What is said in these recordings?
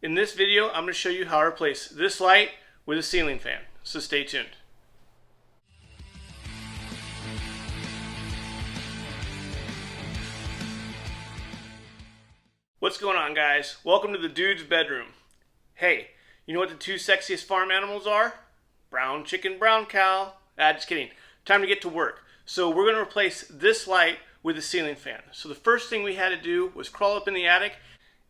In this video, I'm going to show you how to replace this light with a ceiling fan, so stay tuned. What's going on, guys? Welcome to the dude's bedroom. Hey, you know what the two sexiest farm animals are? Brown chicken, brown cow. Just kidding. Time to get to work. So we're going to replace this light with a ceiling fan. So the first thing we had to do was crawl up in the attic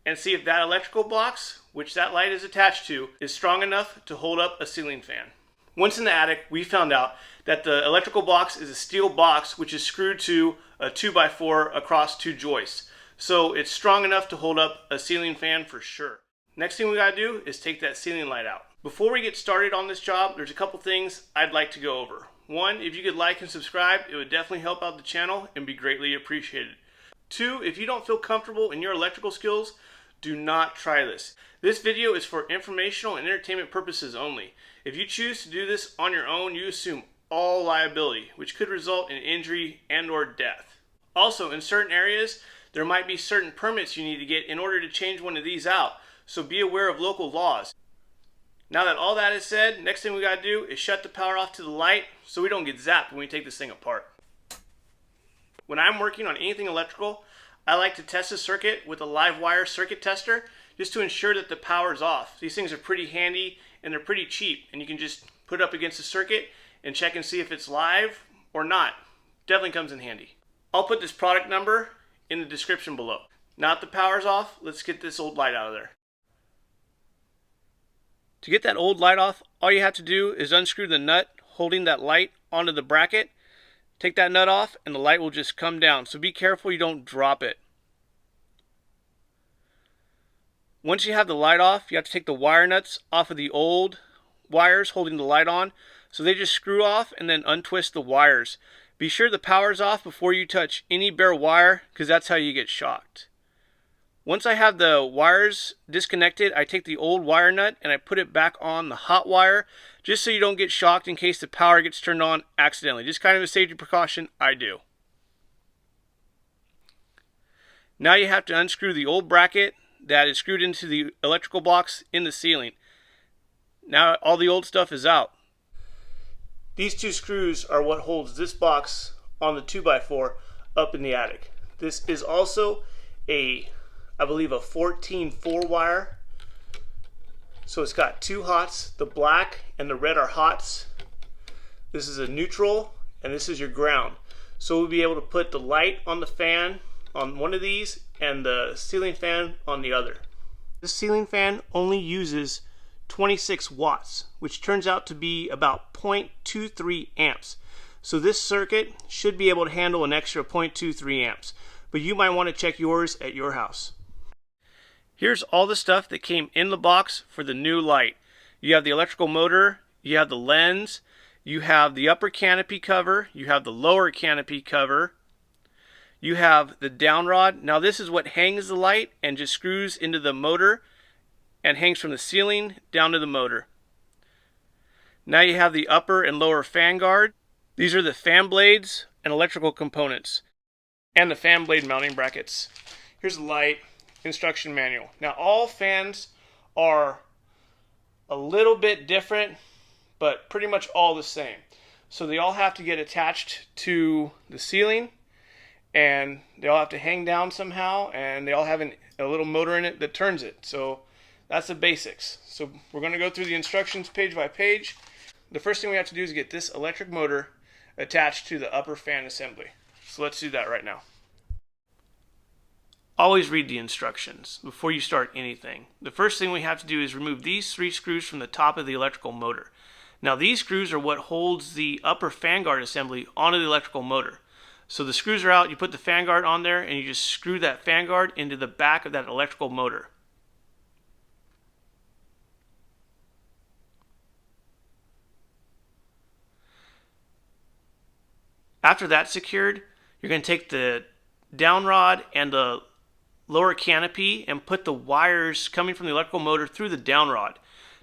and see if that electrical box, which that light is attached to, is strong enough to hold up a ceiling fan. Once in the attic, we found out that the electrical box is a steel box which is screwed to a 2x4 across two joists. So it's strong enough to hold up a ceiling fan for sure. Next thing we gotta do is take that ceiling light out. Before we get started on this job, there's a couple things I'd like to go over. One, if you could like and subscribe, it would definitely help out the channel and be greatly appreciated. Two, if you don't feel comfortable in your electrical skills, do not try this. This video is for informational and entertainment purposes only. If you choose to do this on your own, you assume all liability, which could result in injury and/or death. Also, in certain areas, there might be certain permits you need to get in order to change one of these out, so be aware of local laws. Now that all that is said, next thing we gotta do is shut the power off to the light so we don't get zapped when we take this thing apart. When I'm working on anything electrical, I like to test the circuit with a live wire circuit tester just to ensure that the power is off. These things are pretty handy and they're pretty cheap, and you can just put it up against the circuit and check and see if it's live or not. Definitely comes in handy. I'll put this product number in the description below. Now that the power's off, let's get this old light out of there. To get that old light off, all you have to do is unscrew the nut holding that light onto the bracket. Take that nut off and the light will just come down, so be careful you don't drop it. Once you have the light off, you have to take the wire nuts off of the old wires holding the light on, so they just screw off and then untwist the wires. Be sure the power's off before you touch any bare wire, because that's how you get shocked. Once I have the wires disconnected, I take the old wire nut and I put it back on the hot wire, just so you don't get shocked in case the power gets turned on accidentally. Just kind of a safety precaution I do. Now you have to unscrew the old bracket that is screwed into the electrical box in the ceiling. Now all the old stuff is out. These two screws are what holds this box on the 2x4 up in the attic. This is also I believe a 14 4-wire. So it's got two hots. The black and the red are hots. This is a neutral and this is your ground. So we'll be able to put the light on the fan on one of these and the ceiling fan on the other. This ceiling fan only uses 26 watts, which turns out to be about 0.23 amps. So this circuit should be able to handle an extra 0.23 amps, but you might want to check yours at your house. Here's all the stuff that came in the box for the new light. You have the electrical motor, you have the lens, you have the upper canopy cover, you have the lower canopy cover, you have the down rod. Now this is what hangs the light and just screws into the motor and hangs from the ceiling down to the motor. Now you have the upper and lower fan guard. These are the fan blades and electrical components, and the fan blade mounting brackets. Here's the light instruction manual. Now all fans are a little bit different, but pretty much all the same. So they all have to get attached to the ceiling, and they all have to hang down somehow, and they all have a little motor in it that turns it. So that's the basics. So we're going to go through the instructions page by page. The first thing we have to do is get this electric motor attached to the upper fan assembly. So let's do that right now. Always read the instructions before you start anything. The first thing we have to do is remove these 3 screws from the top of the electrical motor. Now these screws are what holds the upper fan guard assembly onto the electrical motor. So the screws are out, you put the fan guard on there, and you just screw that fan guard into the back of that electrical motor. After that's secured, you're going to take the down rod and the lower canopy and put the wires coming from the electrical motor through the down rod.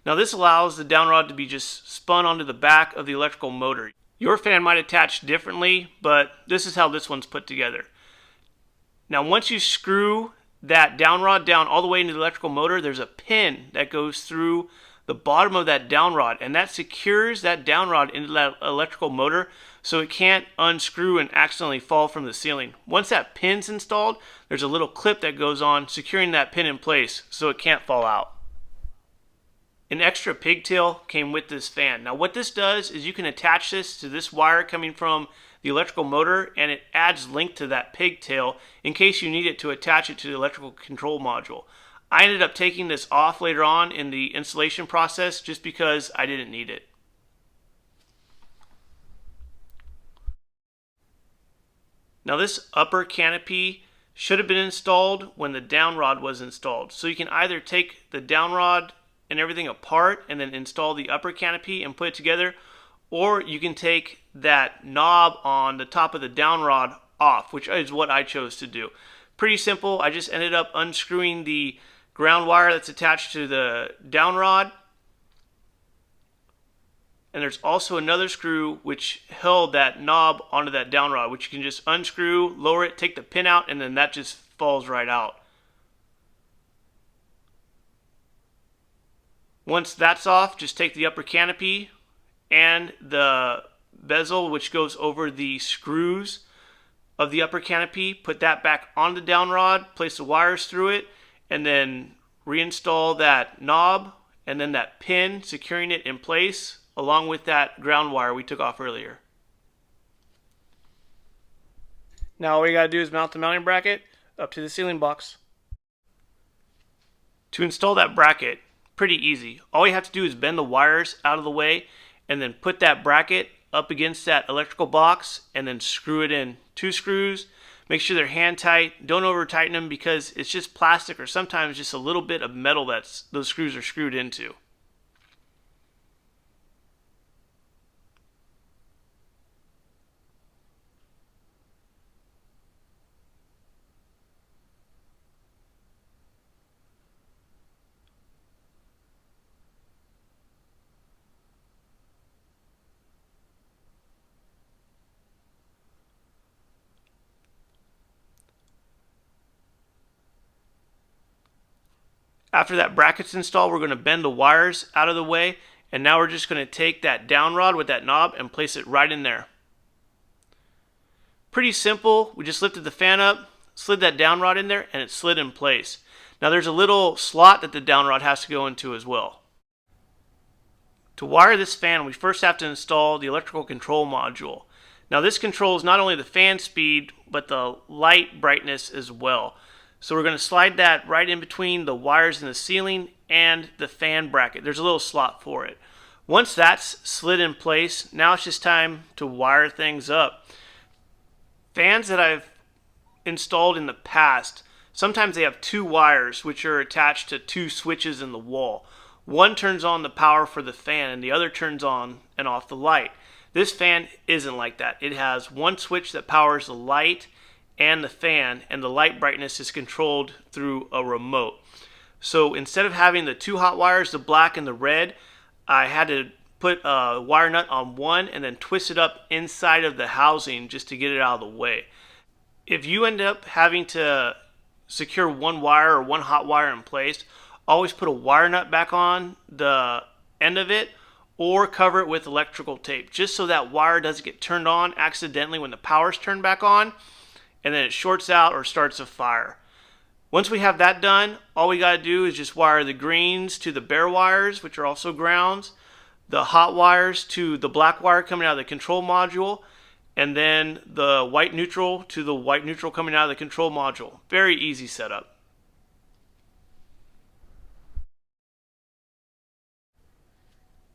Now this allows the down rod to be just spun onto the back of the electrical motor. Your fan might attach differently, but this is how this one's put together. Now once you screw that down rod down all the way into the electrical motor, there's a pin that goes through the bottom of that down rod, and that secures that down rod into that electrical motor so it can't unscrew and accidentally fall from the ceiling. Once that pin's installed, there's a little clip that goes on securing that pin in place so it can't fall out. An extra pigtail came with this fan. Now what this does is you can attach this to this wire coming from the electrical motor, and it adds length to that pigtail in case you need it to attach it to the electrical control module. I ended up taking this off later on in the installation process just because I didn't need it. Now this upper canopy should have been installed when the down rod was installed. So you can either take the down rod and everything apart and then install the upper canopy and put it together, or you can take that knob on the top of the down rod off, which is what I chose to do. Pretty simple. I just ended up unscrewing the ground wire that's attached to the down rod, and there's also another screw which held that knob onto that down rod, which you can just unscrew, lower it, take the pin out, and then that just falls right out. Once that's off, just take the upper canopy and the bezel which goes over the screws of the upper canopy, put that back on the down rod, place the wires through it, and then reinstall that knob and then that pin securing it in place along with that ground wire we took off earlier. Now all you gotta do is mount the mounting bracket up to the ceiling box. To install that bracket, pretty easy. All you have to do is bend the wires out of the way and then put that bracket up against that electrical box and then screw it in. 2 screws. Make sure they're hand tight. Don't over tighten them because it's just plastic or sometimes just a little bit of metal that those screws are screwed into. After that bracket's installed, we're going to bend the wires out of the way, and now we're just going to take that down rod with that knob and place it right in there. Pretty simple. We just lifted the fan up, slid that down rod in there, and it slid in place. Now there's a little slot that the down rod has to go into as well. To wire this fan, we first have to install the electrical control module. Now this controls not only the fan speed, but the light brightness as well. So we're going to slide that right in between the wires in the ceiling and the fan bracket. There's a little slot for it. Once that's slid in place, now it's just time to wire things up. Fans that I've installed in the past, sometimes they have 2 wires which are attached to 2 switches in the wall. One turns on the power for the fan and the other turns on and off the light. This fan isn't like that. It has one switch that powers the light and the fan, and the light brightness is controlled through a remote. So instead of having the 2 hot wires, the black and the red, I had to put a wire nut on one and then twist it up inside of the housing just to get it out of the way. If you end up having to secure one wire or one hot wire in place, always put a wire nut back on the end of it or cover it with electrical tape just so that wire doesn't get turned on accidentally when the power's turned back on and then it shorts out or starts a fire. Once we have that done, all we got to do is just wire the greens to the bare wires, which are also grounds, the hot wires to the black wire coming out of the control module, and then the white neutral to the white neutral coming out of the control module. Very easy setup.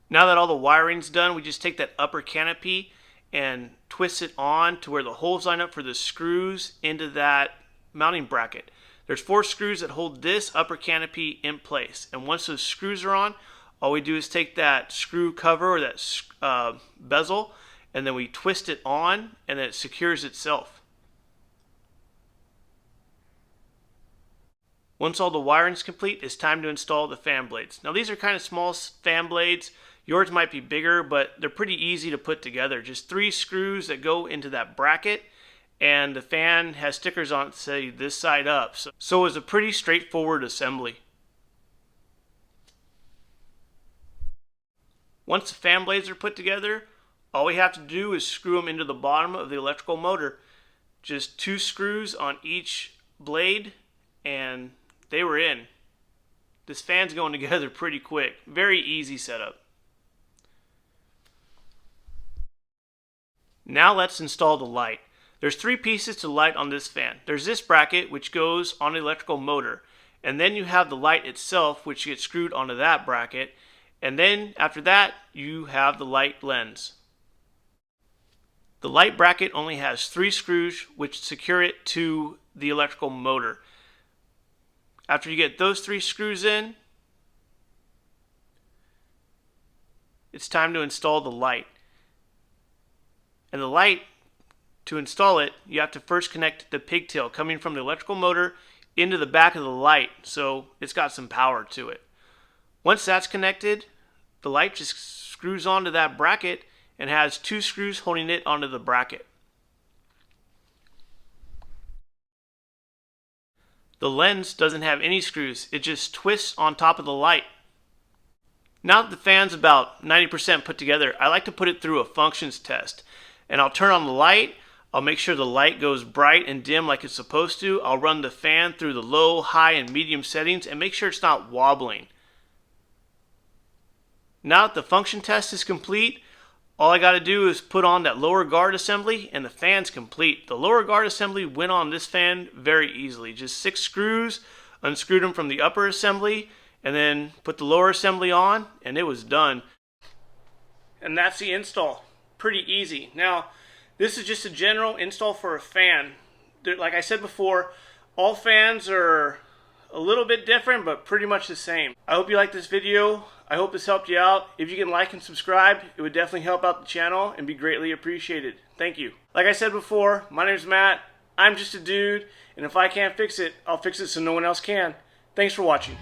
Now that all the wiring's done, we just take that upper canopy and twist it on to where the holes line up for the screws into that mounting bracket. There's 4 screws that hold this upper canopy in place, and once those screws are on, all we do is take that screw cover or that bezel and then we twist it on and then it secures itself. Once all the wiring is complete, it's time to install the fan blades. Now these are kind of small fan blades. Yours might be bigger, but they're pretty easy to put together. Just 3 screws that go into that bracket, and the fan has stickers on it that say this side up. So it was a pretty straightforward assembly. Once the fan blades are put together, all we have to do is screw them into the bottom of the electrical motor. Just 2 screws on each blade, and they were in. This fan's going together pretty quick. Very easy setup. Now let's install the light. There's 3 pieces to light on this fan. There's this bracket, which goes on the electrical motor, and then you have the light itself, which gets screwed onto that bracket, and then after that you have the light lens. The light bracket only has 3 screws which secure it to the electrical motor. After you get those 3 screws in, it's time to install the light. And the light, to install it, you have to first connect the pigtail coming from the electrical motor into the back of the light, so it's got some power to it. Once that's connected, the light just screws onto that bracket and has 2 screws holding it onto the bracket. The lens doesn't have any screws, it just twists on top of the light. Now that the fan's about 90% put together, I like to put it through a functions test. And I'll turn on the light, I'll make sure the light goes bright and dim like it's supposed to. I'll run the fan through the low, high, and medium settings and make sure it's not wobbling. Now that the function test is complete, all I got to do is put on that lower guard assembly and the fan's complete. The lower guard assembly went on this fan very easily. Just 6 screws, unscrewed them from the upper assembly, and then put the lower assembly on, and it was done. And that's the install. Pretty easy. Now, this is just a general install for a fan. Like I said before, all fans are a little bit different, but pretty much the same. I hope you liked this video. I hope this helped you out. If you can like and subscribe, it would definitely help out the channel and be greatly appreciated. Thank you. Like I said before, my name's Matt. I'm just a dude, and if I can't fix it, I'll fix it so no one else can. Thanks for watching.